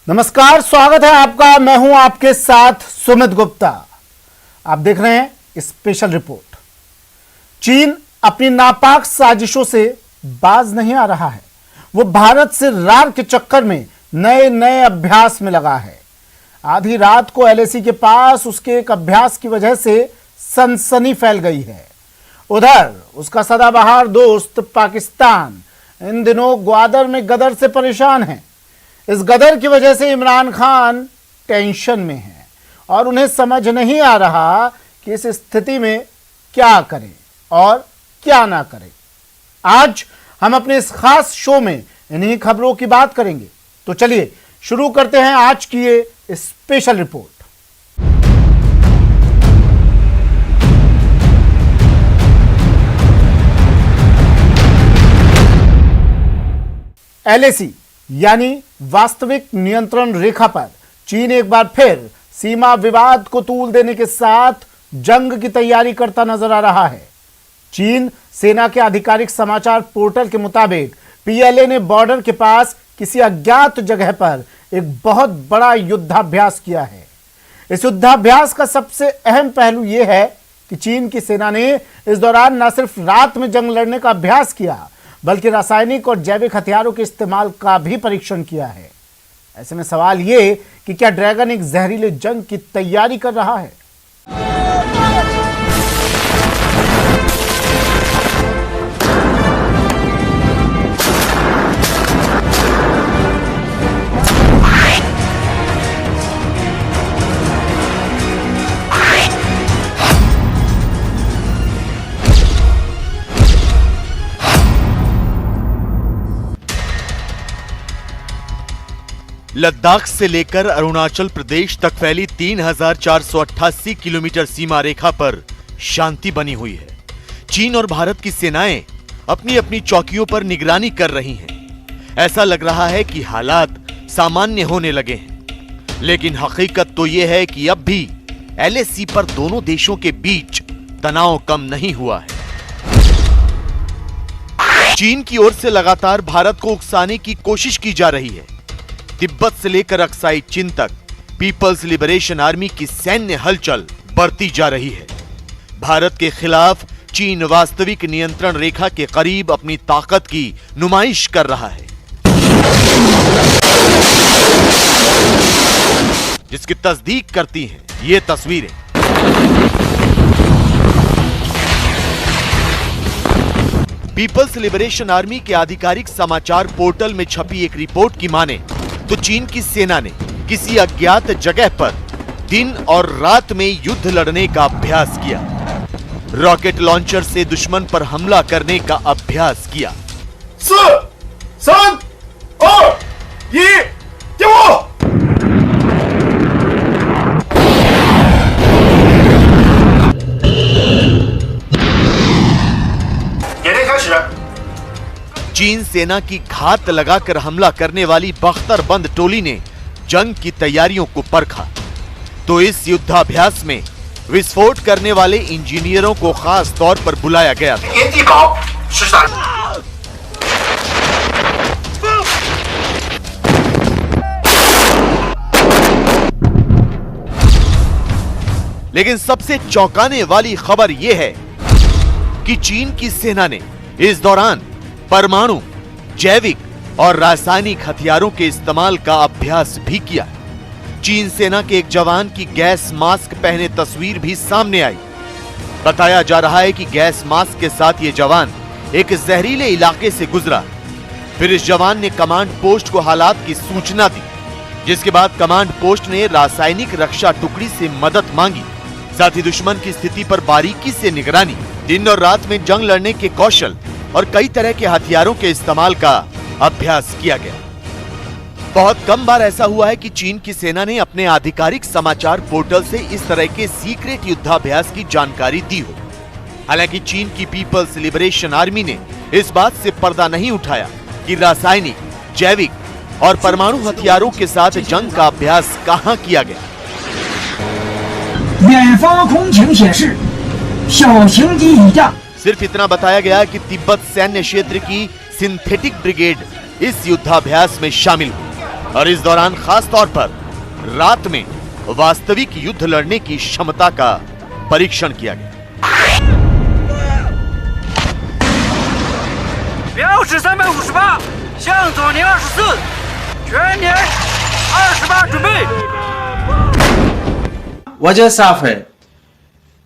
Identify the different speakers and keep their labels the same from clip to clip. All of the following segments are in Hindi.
Speaker 1: नमस्कार, स्वागत है आपका। मैं हूं आपके साथ सुमित गुप्ता। आप देख रहे हैं स्पेशल रिपोर्ट। चीन अपनी नापाक साजिशों से बाज नहीं आ रहा है। वो भारत से रार के चक्कर में नए नए अभ्यास में लगा है। आधी रात को एलएसी के पास उसके एक अभ्यास की वजह से सनसनी फैल गई है। उधर उसका सदाबहार दोस्त पाकिस्तान इन दिनों ग्वादर में गदर से परेशान है। इस गदर की वजह से इमरान खान टेंशन में है और उन्हें समझ नहीं आ रहा कि इस स्थिति में क्या करें और क्या ना करें। आज हम अपने इस खास शो में इन्हीं खबरों की बात करेंगे। तो चलिए शुरू करते हैं आज की ये स्पेशल रिपोर्ट। एलएसी यानी वास्तविक नियंत्रण रेखा पर चीन एक बार फिर सीमा विवाद को तूल देने के साथ जंग की तैयारी करता नजर आ रहा है। चीन सेना के आधिकारिक समाचार पोर्टल के मुताबिक पीएलए ने बॉर्डर के पास किसी अज्ञात जगह पर एक बहुत बड़ा युद्धाभ्यास किया है। इस युद्धाभ्यास का सबसे अहम पहलू यह है कि चीन की सेना ने इस दौरान न सिर्फ रात में जंग लड़ने का अभ्यास किया बल्कि रासायनिक और जैविक हथियारों के इस्तेमाल का भी परीक्षण किया है। ऐसे में सवाल ये कि क्या ड्रैगन एक जहरीले जंग की तैयारी कर रहा है?
Speaker 2: लद्दाख से लेकर अरुणाचल प्रदेश तक फैली 3,488 किलोमीटर सीमा रेखा पर शांति बनी हुई है। चीन और भारत की सेनाएं अपनी अपनी चौकियों पर निगरानी कर रही हैं। ऐसा लग रहा है कि हालात सामान्य होने लगे हैं, लेकिन हकीकत तो यह है कि अब भी एलएसी पर दोनों देशों के बीच तनाव कम नहीं हुआ है। चीन की ओर से लगातार भारत को उकसाने की कोशिश की जा रही है। तिब्बत से लेकर अक्साई चीन तक पीपल्स लिबरेशन आर्मी की सैन्य हलचल बढ़ती जा रही है। भारत के खिलाफ चीन वास्तविक नियंत्रण रेखा के करीब अपनी ताकत की नुमाइश कर रहा है, जिसकी तस्दीक करती हैं ये तस्वीरें। पीपल्स लिबरेशन आर्मी के आधिकारिक समाचार पोर्टल में छपी एक रिपोर्ट की माने तो चीन की सेना ने किसी अज्ञात जगह पर दिन और रात में युद्ध लड़ने का अभ्यास किया। रॉकेट लॉन्चर से दुश्मन पर हमला करने का अभ्यास किया।
Speaker 3: 4, 3, 2, 1, go!
Speaker 2: चीन सेना की घात लगाकर हमला करने वाली बख्तरबंद टोली ने जंग की तैयारियों को परखा तो इस युद्धाभ्यास में विस्फोट करने वाले इंजीनियरों को खास तौर पर बुलाया गया था। लेकिन सबसे चौंकाने वाली खबर यह है कि चीन की सेना ने इस दौरान परमाणु, जैविक और रासायनिक हथियारों के इस्तेमाल का अभ्यास भी किया। चीन सेना के एक जवान की गैस मास्क पहने तस्वीर भी सामने आई। बताया जा रहा है कि गैस मास्क के साथ ये जवान एक जहरीले इलाके से गुजरा। फिर इस जवान ने कमांड पोस्ट को हालात की सूचना दी, जिसके बाद कमांड पोस्ट ने रासायनिक रक्षा टुकड़ी से मदद मांगी। साथ ही दुश्मन की स्थिति पर बारीकी से निगरानी, दिन और रात में जंग लड़ने के कौशल और कई तरह के हथियारों के इस्तेमाल का अभ्यास किया गया। बहुत कम बार ऐसा हुआ है कि चीन की सेना ने अपने आधिकारिक समाचार पोर्टल से इस तरह के सीक्रेट युद्धाभ्यास की जानकारी दी हो। हालांकि चीन की पीपल्स लिबरेशन आर्मी ने इस बात से पर्दा नहीं उठाया कि रासायनिक, जैविक और परमाणु हथियारों के साथ जंग का अभ्यास कहां किया गया। सिर्फ इतना बताया गया कि तिब्बत सैन्य क्षेत्र की सिंथेटिक ब्रिगेड इस युद्धाभ्यास में शामिल हुई। और इस दौरान खास तौर पर रात में वास्तविक युद्ध लड़ने की क्षमता का परीक्षण किया गया।
Speaker 4: 标尺358，向左年24，全年28准备。
Speaker 5: वजह साफ है,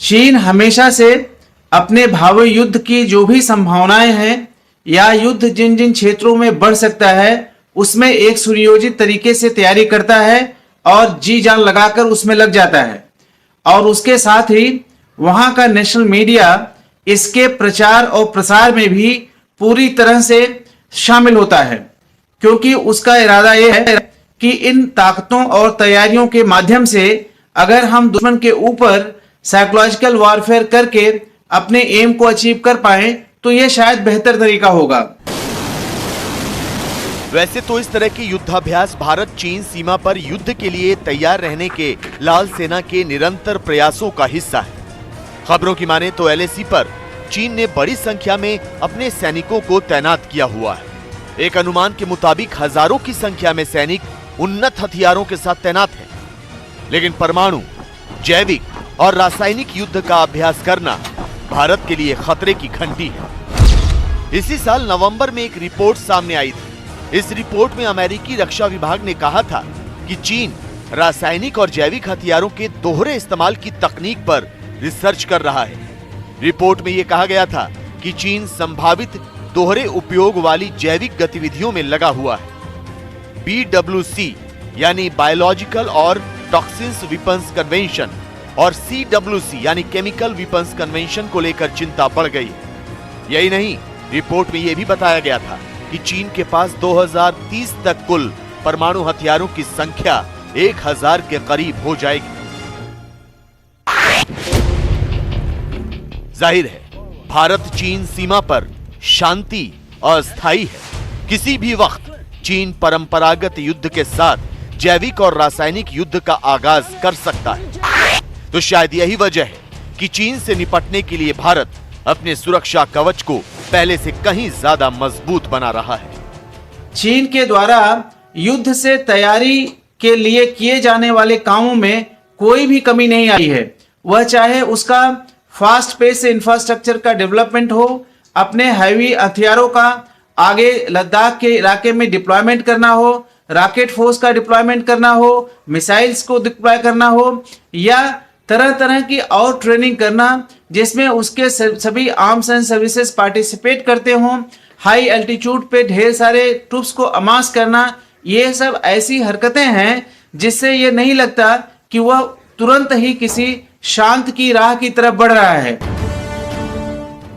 Speaker 5: चीन हमेशा से अपने भावी युद्ध की जो भी संभावनाएं हैं या युद्ध जिन जिन क्षेत्रों में बढ़ सकता है उसमें एक सुनियोजित तरीके से तैयारी करता है और जी जान लगाकर उसमें लग जाता है। और उसके साथ ही वहां का नेशनल मीडिया इसके प्रचार और प्रसार में भी पूरी तरह से शामिल होता है, क्योंकि उसका इरादा यह है कि इन ताकतों और तैयारियों के माध्यम से अगर हम दुश्मन के ऊपर साइकोलॉजिकल वॉरफेयर करके अपने एम को अचीव कर पाए तो यह शायद बेहतर तरीका होगा।
Speaker 2: वैसे तो इस तरह के युद्धाभ्यास भारत चीन सीमा पर युद्ध के लिए तैयार रहने के लाल सेना के निरंतर प्रयासों का हिस्सा है। खबरों की माने तो एलएसी पर चीन ने बड़ी संख्या में अपने सैनिकों को तैनात किया हुआ है। एक अनुमान के मुताबिक हजारों की संख्या में सैनिक उन्नत हथियारों के साथ तैनात हैं। लेकिन परमाणु, जैविक और रासायनिक युद्ध का अभ्यास करना भारत के लिए खतरे की घंटी है। इसी साल नवंबर में एक रिपोर्ट सामने आई थी। इस रिपोर्ट में अमेरिकी रक्षा विभाग ने कहा था कि चीन रासायनिक और जैविक हथियारों के दोहरे इस्तेमाल की तकनीक पर रिसर्च कर रहा है। रिपोर्ट में यह कहा गया था कि चीन संभावित दोहरे उपयोग वाली जैविक गतिविधियों में लगा हुआ है। BWC यानी बायोलॉजिकल और टॉक्सिन्स वेपन्स कन्वेंशन और CWC यानी केमिकल वेपन्स कन्वेंशन को लेकर चिंता बढ़ गई है। यही नहीं, रिपोर्ट में यह भी बताया गया था कि चीन के पास 2030 तक कुल परमाणु हथियारों की संख्या 1000 के करीब हो जाएगी। जाहिर है, भारत चीन सीमा पर शांति अस्थायी है। किसी भी वक्त चीन परंपरागत युद्ध के साथ जैविक और रासायनिक युद्ध का आगाज कर सकता है। तो शायद यही वजह है कि चीन से निपटने के लिए भारत अपने सुरक्षा कवच को पहले से कहीं ज्यादा मजबूत बना रहा है।
Speaker 5: चीन के द्वारा युद्ध से तैयारी के लिए किए जाने वाले कामों में कोई भी कमी नहीं आई है। वह चाहे उसका फास्ट पेस इंफ्रास्ट्रक्चर का डेवलपमेंट हो, अपने हैवी हथियारों का आगे लद्दाख के इलाके में डिप्लॉयमेंट करना हो, रॉकेट फोर्स का डिप्लॉयमेंट करना हो, मिसाइल्स को डिप्लॉय करना हो या तरह तरह की और ट्रेनिंग करना जिसमें उसके सभी आर्म्स एंड सर्विसेज पार्टिसिपेट करते हों, हाई एल्टीट्यूड पे ढेर सारे ट्रूप्स को अमास करना, ये सब ऐसी हरकतें हैं जिससे ये नहीं लगता कि वह तुरंत ही किसी शांत की राह की तरफ बढ़ रहा है।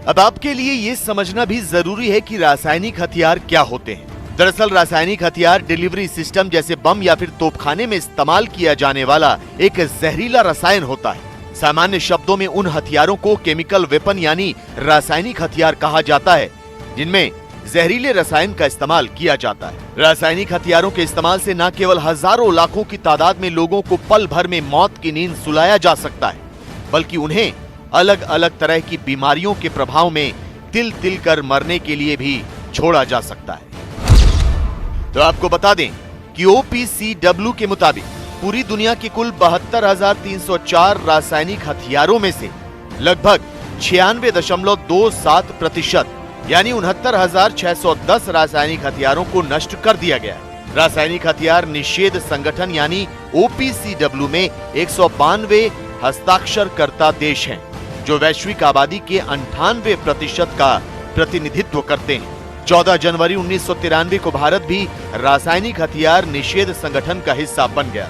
Speaker 2: अब आपके लिए यह समझना भी जरूरी है कि रासायनिक हथियार क्या होते हैं। दरअसल रासायनिक हथियार डिलीवरी सिस्टम जैसे बम या फिर तोपखाने में इस्तेमाल किया जाने वाला एक जहरीला रसायन होता है। सामान्य शब्दों में उन हथियारों को केमिकल वेपन यानी रासायनिक हथियार कहा जाता है जिनमें जहरीले रसायन का इस्तेमाल किया जाता है। रासायनिक हथियारों के इस्तेमाल से न केवल हजारों लाखों की तादाद में लोगों को पल भर में मौत की नींद सुलाया जा सकता है, बल्कि उन्हें अलग अलग तरह की बीमारियों के प्रभाव में तिल तिल कर मरने के लिए भी छोड़ा जा सकता है। तो आपको बता दें कि OPCW के मुताबिक पूरी दुनिया के कुल 72,304 रासायनिक हथियारों में से लगभग 96.27% यानी 69,610 रासायनिक हथियारों को नष्ट कर दिया गया है। रासायनिक हथियार निषेध संगठन यानी OPCW में 192 हस्ताक्षरकर्ता देश हैं, जो वैश्विक आबादी के 98% का प्रतिनिधित्व करते हैं। 14 जनवरी 1993 को भारत भी रासायनिक हथियार निषेध संगठन का हिस्सा बन गया।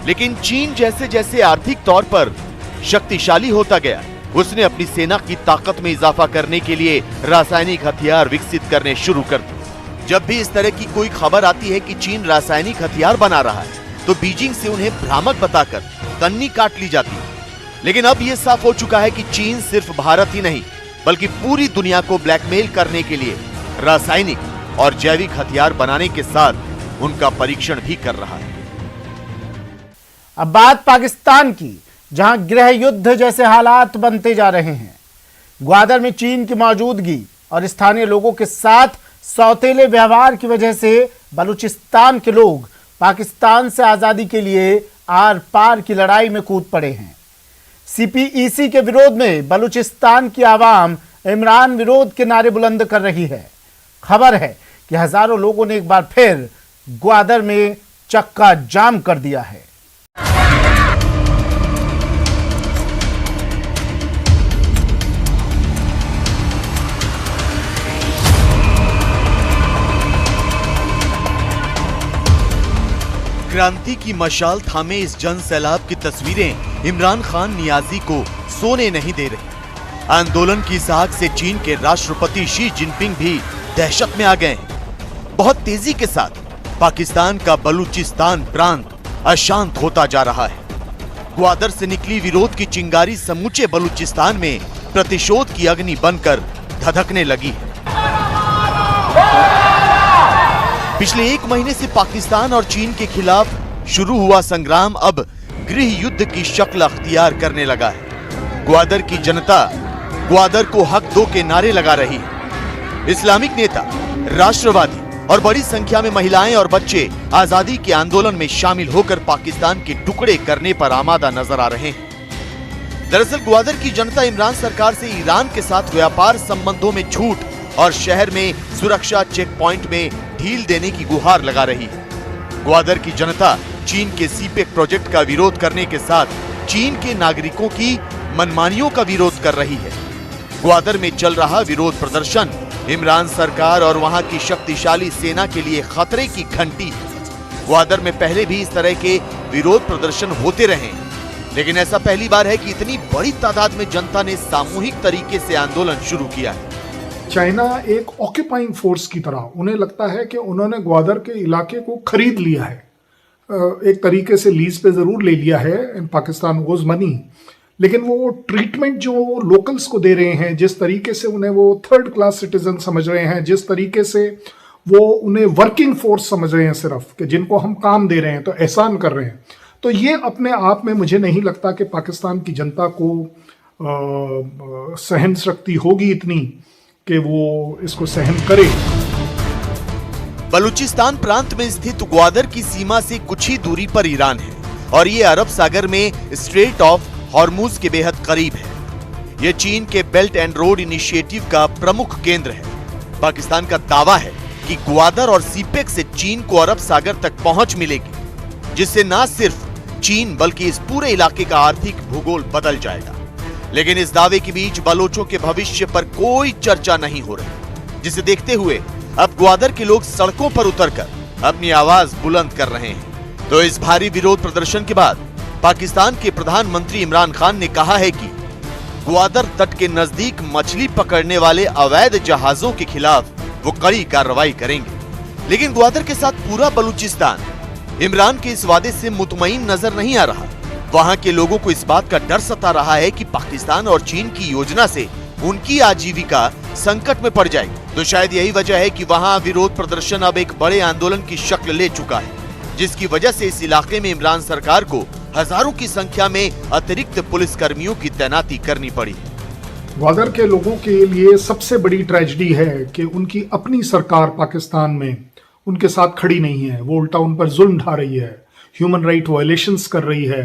Speaker 2: लेकिन चीन जैसे जैसे आर्थिक तौर पर शक्तिशाली होता गया, उसने अपनी सेना की ताकत में इजाफा करने के लिए रासायनिक हथियार विकसित करने शुरू कर दिए। जब भी इस तरह की कोई खबर आती है कि चीन रासायनिक हथियार बना रहा है, तो बीजिंग से उन्हें भ्रामक बताकर कन्नी काट ली जाती है। लेकिन अब यह साफ हो चुका है कि चीन सिर्फ भारत ही नहीं बल्कि पूरी दुनिया को ब्लैकमेल करने के लिए रासायनिक और जैविक हथियार बनाने के साथ उनका परीक्षण भी कर रहा है।
Speaker 1: अब बात पाकिस्तान की, जहां गृह युद्ध जैसे हालात बनते जा रहे हैं। ग्वादर में चीन की मौजूदगी और स्थानीय लोगों के साथ सौतेले व्यवहार की वजह से बलूचिस्तान के लोग पाकिस्तान से आजादी के लिए आर पार की लड़ाई में कूद पड़े हैं। सीपीईसी के विरोध में बलूचिस्तान की आवाम इमरान विरोध के नारे बुलंद कर रही है। खबर है कि हजारों लोगों ने एक बार फिर ग्वादर में चक्का जाम कर दिया है।
Speaker 2: क्रांति की मशाल थामे इस जन सैलाब की तस्वीरें इमरान खान नियाजी को सोने नहीं दे रही। आंदोलन की साख से चीन के राष्ट्रपति शी जिनपिंग भी दहशत में आ गए हैं। बहुत तेजी के साथ पाकिस्तान का बलूचिस्तान प्रांत अशांत होता जा रहा है। ग्वादर से निकली विरोध की चिंगारी समूचे बलूचिस्तान में प्रतिशोध की अग्नि बनकर धधकने लगी है। पिछले एक महीने से पाकिस्तान और चीन के खिलाफ शुरू हुआ संग्राम अब गृह युद्ध की शक्ल अख्तियार करने लगा है। ग्वादर की जनता ग्वादर को हक दो के नारे लगा रही है। इस्लामिक नेता, राष्ट्रवादी और बड़ी संख्या में महिलाएं और बच्चे आजादी के आंदोलन में शामिल होकर पाकिस्तान के टुकड़े करने पर आमादा नजर आ रहे हैं। दरअसल ग्वादर की जनता इमरान सरकार से ईरान के साथ व्यापार संबंधों में छूट और शहर में सुरक्षा चेक पॉइंट में ढील देने की गुहार लगा रही है। ग्वादर की जनता चीन के सीपेक प्रोजेक्ट का विरोध करने के साथ चीन के नागरिकों की मनमानियों का विरोध कर रही है। ग्वादर में चल रहा विरोध प्रदर्शन इमरान सरकार और वहां की शक्तिशाली सेना के लिए खतरे की घंटी है। ग्वादर में पहले भी इस तरह के विरोध प्रदर्शन होते रहे हैं, लेकिन ऐसा पहली बार है कि इतनी बड़ी तादाद में जनता ने सामूहिक तरीके से आंदोलन शुरू किया है।
Speaker 6: चाइना एक ऑक्यूपाइंग फोर्स की तरह उन्हें लगता है कि उन्होंने ग्वादर के इलाके को खरीद लिया है। एक तरीके से लीज पे ज़रूर ले लिया है, इन पाकिस्तान वोज मनी, लेकिन वो ट्रीटमेंट जो लोकल्स को दे रहे हैं, जिस तरीके से उन्हें वो थर्ड क्लास सिटीजन समझ रहे हैं, जिस तरीके से वो उन्हें वर्किंग फोर्स समझ रहे हैं सिर्फ कि जिनको हम काम दे रहे हैं तो एहसान कर रहे हैं, तो ये अपने आप में मुझे नहीं लगता कि पाकिस्तान की जनता को सहन शक्ति होगी इतनी कि वो इसको सहन करे।
Speaker 2: बलूचिस्तान प्रांत में स्थित ग्वादर की सीमा से कुछ ही दूरी पर ईरान है और ये अरब सागर में स्ट्रेट ऑफ हॉर्मुज के बेहद करीब है। ये चीन के बेल्ट एंड रोड इनिशिएटिव का प्रमुख केंद्र है। पाकिस्तान का दावा है कि ग्वादर और सीपेक से चीन को अरब सागर तक पहुंच मिलेगी, जिससे न सिर्फ चीन बल्कि इस पूरे इलाके का आर्थिक भूगोल बदल जाएगा। लेकिन इस दावे के बीच बलोचों के भविष्य पर कोई चर्चा नहीं हो रही, जिसे देखते हुए अब ग्वादर के लोग सड़कों पर उतरकर अपनी आवाज बुलंद कर रहे हैं। तो इस भारी विरोध प्रदर्शन के बाद पाकिस्तान के प्रधानमंत्री इमरान खान ने कहा है कि ग्वादर तट के नजदीक मछली पकड़ने वाले अवैध जहाजों के खिलाफ वो कड़ी कार्रवाई करेंगे। लेकिन ग्वादर के साथ पूरा बलूचिस्तान इमरान के इस वादे से मुतमईन नजर नहीं आ रहा। वहां के लोगों को इस बात का डर सता रहा है कि पाकिस्तान और चीन की योजना से उनकी आजीविका संकट में पड़ जाएगी। तो शायद यही वजह है कि वहां विरोध प्रदर्शन अब एक बड़े आंदोलन की शक्ल ले चुका है, जिसकी वजह से इस इलाके में इमरान सरकार को हजारों की संख्या में अतिरिक्त पुलिस कर्मियों की तैनाती करनी पड़ी है।
Speaker 6: ग्वादर के लोगों के लिए सबसे बड़ी ट्रेजेडी है कि उनकी अपनी सरकार पाकिस्तान में उनके साथ खड़ी नहीं है। वो उल्टा उन पर जुल्म ढा रही है, ह्यूमन राइट वायलेशंस कर रही है,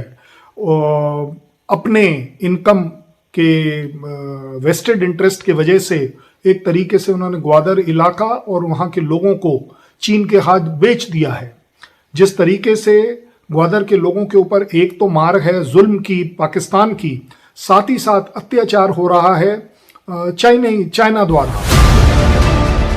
Speaker 6: अपने इनकम के वेस्टेड इंटरेस्ट के वजह से एक तरीके से उन्होंने ग्वादर इलाका और वहाँ के लोगों को चीन के हाथ बेच दिया है। जिस तरीके से ग्वादर के लोगों के ऊपर एक तो मार है जुल्म की पाकिस्तान की, साथ ही साथ अत्याचार हो रहा है चाइना द्वारा।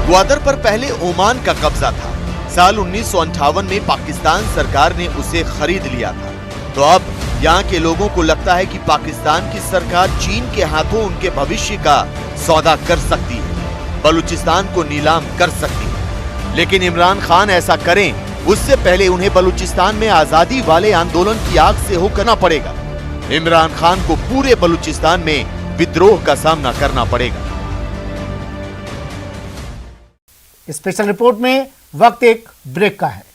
Speaker 2: ग्वादर पर पहले ओमान का कब्जा था। साल 1958 में पाकिस्तान सरकार ने उसे खरीद लिया था। तो अब यहाँ के लोगों को लगता है कि पाकिस्तान की सरकार चीन के हाथों उनके भविष्य का सौदा कर सकती है, बलूचिस्तान को नीलाम कर सकती है। लेकिन इमरान खान ऐसा करें उससे पहले उन्हें बलूचिस्तान में आजादी वाले आंदोलन की आग से होकर पड़ेगा। इमरान खान को पूरे बलूचिस्तान में विद्रोह का सामना करना पड़ेगा।
Speaker 1: स्पेशल रिपोर्ट में वक्त एक ब्रेक का है।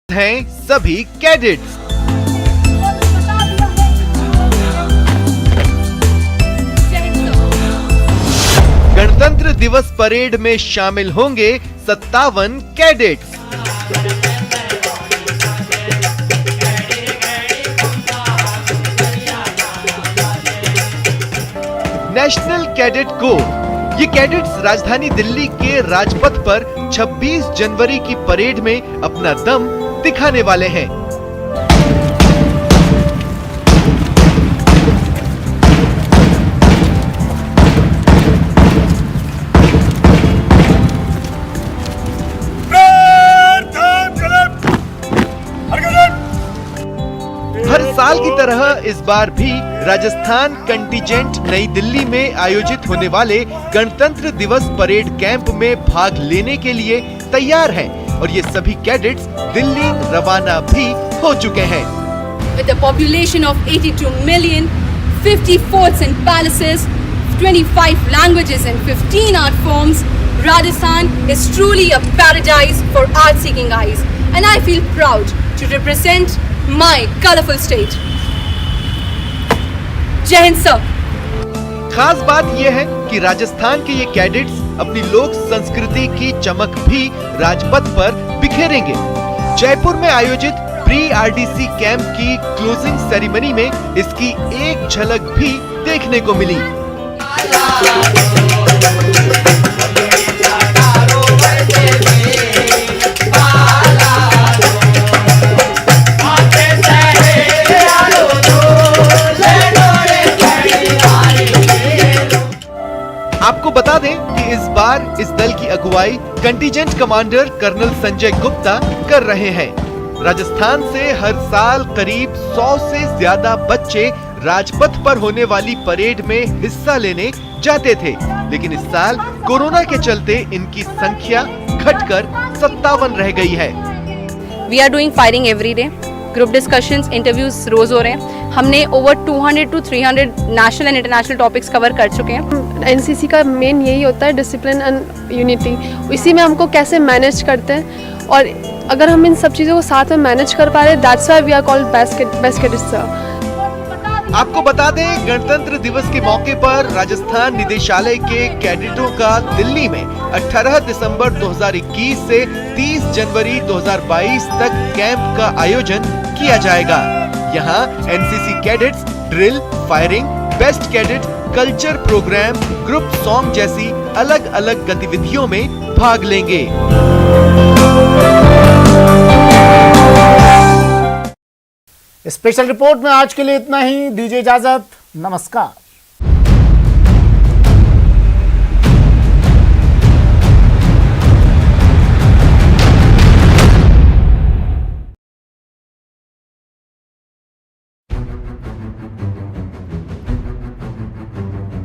Speaker 2: हैं सभी कैडेट्स गणतंत्र दिवस परेड में शामिल होंगे 57 कैडेट्स। नेशनल कैडेट कोर, ये कैडेट्स राजधानी दिल्ली के राजपथ पर 26 जनवरी की परेड में अपना दम दिखाने वाले हैं। हर साल की तरह इस बार भी राजस्थान कंटिजेंट नई दिल्ली में आयोजित होने वाले गणतंत्र दिवस परेड कैंप में भाग लेने के लिए तैयार हैं और ये सभी कैडेट्स दिल्ली रवाना भी हो चुके हैं।
Speaker 7: With a population of 82 million, 50 forts and palaces, 25 languages and 15 art forms, Rajasthan is truly a paradise for art-seeking eyes, and I feel proud to represent my colorful state. जय हिंद सर।
Speaker 2: खास बात यह है कि राजस्थान के ये कैडेट्स अपनी लोक संस्कृति की चमक भी राजपथ पर बिखेरेंगे। जयपुर में आयोजित प्री आरडीसी कैंप की क्लोजिंग सेरेमनी में इसकी एक झलक भी देखने को मिली। आपको बता दें कि इस बार इस दल की अगुवाई contingent commander colonel Sanjay Gupta कर रहे हैं। राजस्थान से हर साल करीब 100 से ज्यादा बच्चे राजपथ पर होने वाली परेड में हिस्सा लेने जाते थे, लेकिन इस साल कोरोना के चलते इनकी संख्या घटकर 57 रह गई है।
Speaker 7: We are doing firing every day. Group discussions, interviews रोज हो रहे हैं। हमने over 200 to 300 national and international topics cover कर चुके हैं।
Speaker 8: एनसीसी का मेन यही होता है डिसिप्लिन एंड यूनिटी, इसी में हमको कैसे मैनेज करते हैं और अगर हम इन सब चीज़ों को साथ में मैनेज कर पा रहे हैं, that's why we are called best cadets sir.
Speaker 2: आपको बता दें, गणतंत्र दिवस के मौके पर राजस्थान निदेशालय के कैडेटों का दिल्ली में 18 दिसंबर 2021 से 30 जनवरी 2022 तक कैंप का आयोजन किया जाएगा। यहाँ NCC cadets drill, firing, best cadet, culture programme, group song जैसी अलग अलग गतिविधियों में भाग लेंगे।
Speaker 1: स्पेशल रिपोर्ट में आज के लिए इतना ही। दीजिए इजाजत, नमस्कार।